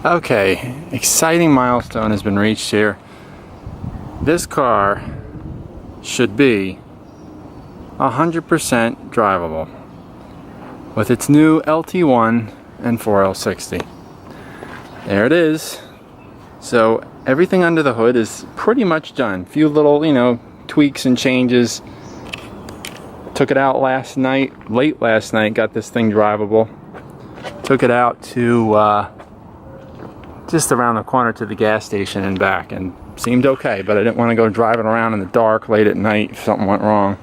Okay, exciting milestone has been reached here. This car should be 100% drivable with its new LT1 and 4L60. There it is. So everything under the hood is pretty much done. Few little, tweaks and changes. Took it out last night, late last night, got this thing drivable. Took it out to just around the corner to the gas station and back, and seemed okay, but I didn't want to go driving around in the dark late at night if something went wrong.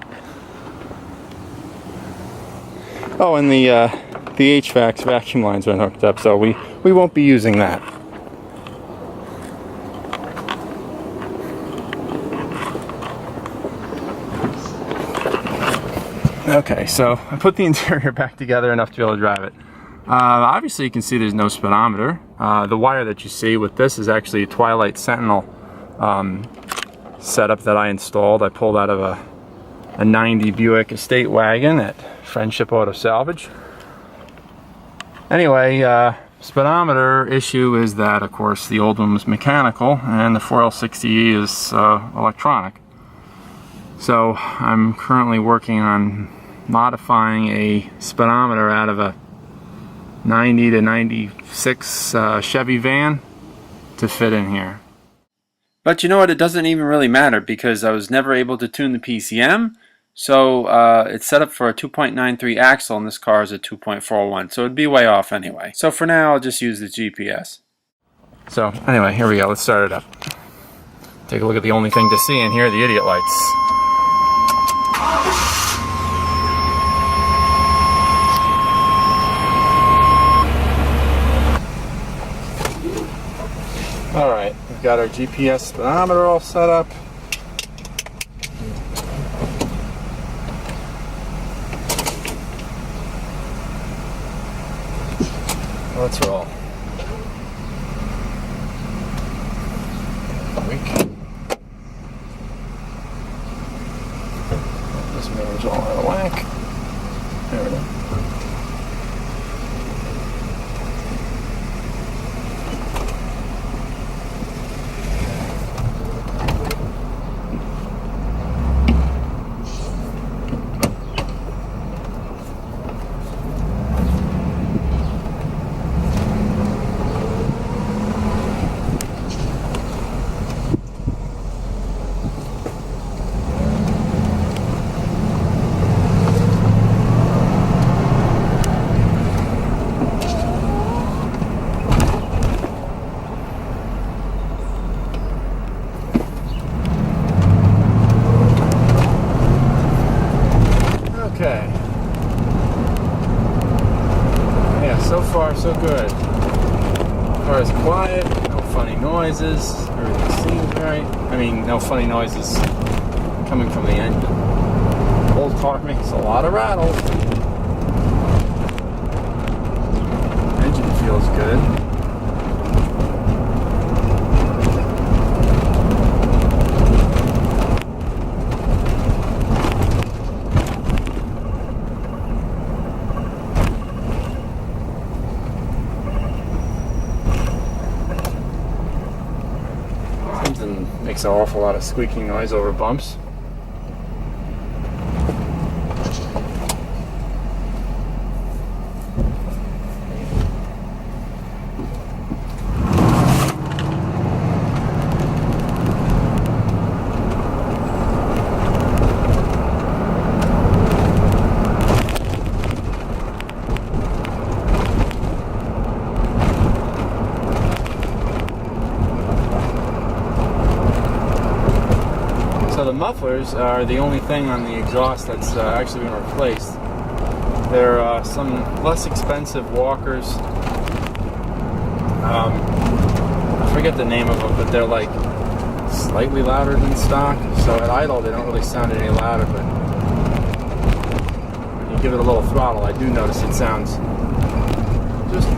Oh, and the HVAC's vacuum line's been hooked up, so we won't be using that. Okay, so I put the interior back together enough to be able to drive it. Obviously you can see there's no speedometer. The wire that you see with this is actually a Twilight Sentinel setup that I installed. I pulled out of a 90 Buick Estate wagon at Friendship Auto Salvage. Anyway, speedometer issue is that, of course, the old one was mechanical and the 4L60E is electronic. So I'm currently working on modifying a speedometer out of a 90 to 96 Chevy van to fit in here. But you know what, it doesn't even really matter because I was never able to tune the PCM, so it's set up for a 2.93 axle and this car is a 2.41, so it'd be way off anyway. So for now I'll just use the GPS. So anyway, here we go, let's start it up. Take a look at the only thing to see in here, the idiot lights. Alright, we've got our GPS speedometer all set up. Let's roll. This mirror's all out of whack. There we go. Okay. Yeah, so far so good. The car is quiet, no funny noises, everything seems right. I mean, no funny noises coming from the engine. Old car makes a lot of rattle. Engine feels good. Makes an awful lot of squeaking noise over bumps. So the mufflers are the only thing on the exhaust that's actually been replaced. There are some less expensive Walkers. I forget the name of them, but they're like slightly louder than stock. So at idle they don't really sound any louder, but when you give it a little throttle, I do notice it sounds just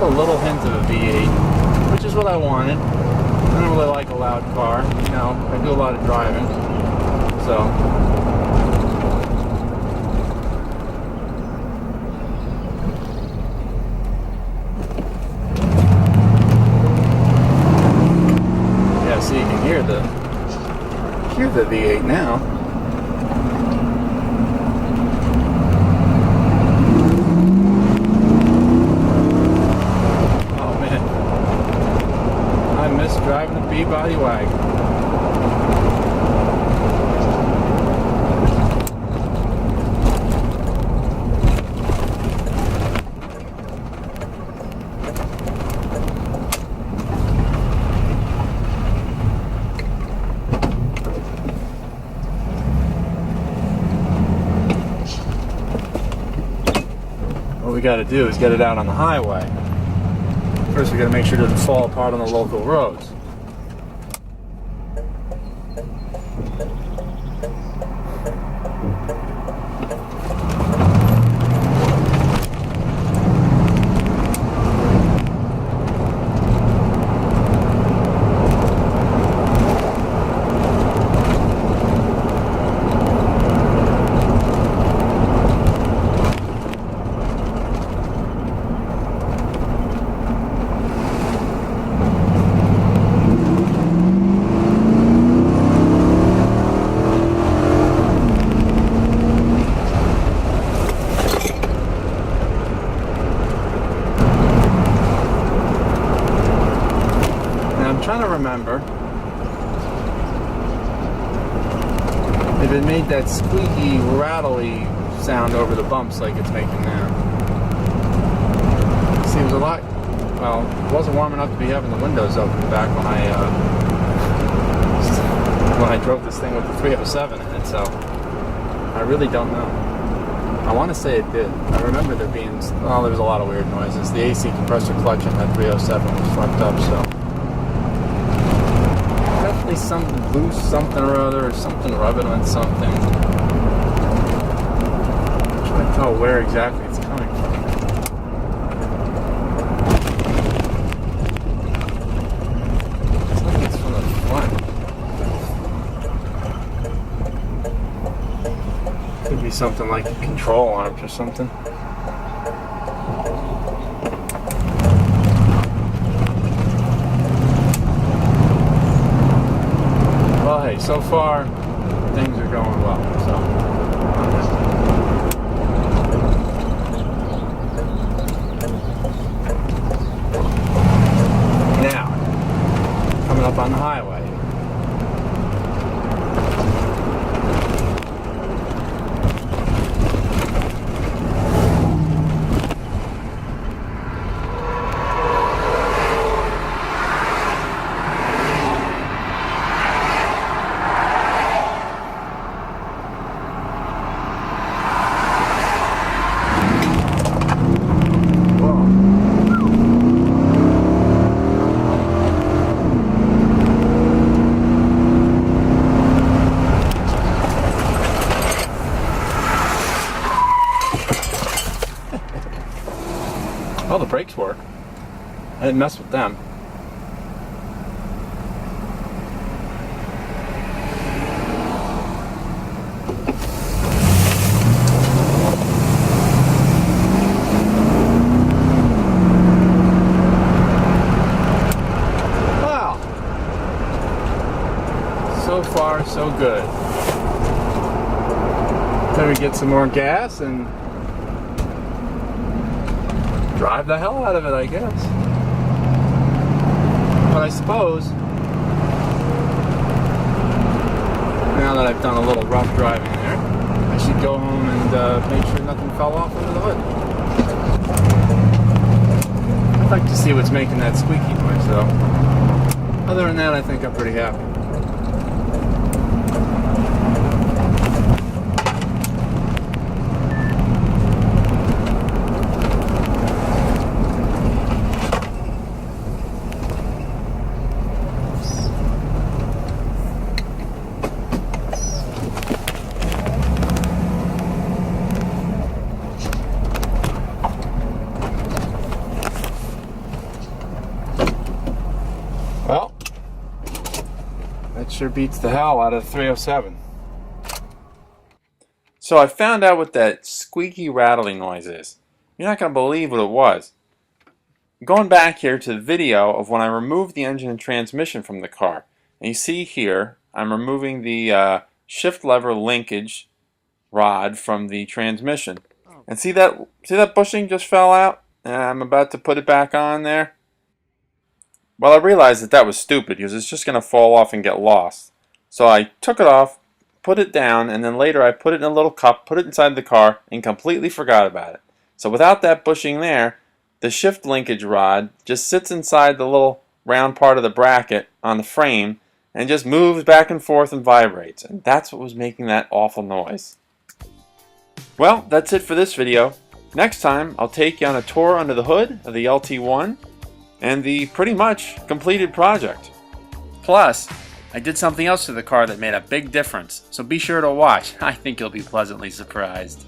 a little hint of a V8, which is what I wanted. I don't really like a loud car, I do a lot of driving, so. hear the V8 now. Oh man, I miss driving a B-body wagon. What we got to do is get it out on the highway. First we got to make sure it doesn't fall apart on the local roads. Trying to remember if it made that squeaky, rattly sound over the bumps like it's making now. Seems a lot. Well, it wasn't warm enough to be having the windows open back when I drove this thing with the 307 in it. So I really don't know. I want to say it did. I remember there being. Well, there was a lot of weird noises. The AC compressor clutch in that 307 was fucked up. So. Something loose, something or other, or something rubbing on something. I'm trying to tell where exactly it's coming from. It's like it's from the front. Could be something like control arms or something. Well, hey, so far things are going well. So now, coming up on the highway. Well, the brakes work. I didn't mess with them. Wow. So far, so good. Then we get some more gas and drive the hell out of it, I guess. But I suppose, now that I've done a little rough driving there, I should go home and make sure nothing fell off under the hood. I'd like to see what's making that squeaky noise, though. Other than that, I think I'm pretty happy. Well, that sure beats the hell out of the 307. So I found out what that squeaky rattling noise is. You're not going to believe what it was. Going back here to the video of when I removed the engine and transmission from the car. And you see here, I'm removing the shift lever linkage rod from the transmission. And see that bushing just fell out? And I'm about to put it back on there. Well, I realized that was stupid because it's just going to fall off and get lost. So I took it off, put it down, and then later I put it in a little cup, put it inside the car, and completely forgot about it. So without that bushing there, the shift linkage rod just sits inside the little round part of the bracket on the frame and just moves back and forth and vibrates. And that's what was making that awful noise. Well, that's it for this video. Next time, I'll take you on a tour under the hood of the LT1 and the pretty much completed project. Plus, I did something else to the car that made a big difference, so be sure to watch. I think you'll be pleasantly surprised.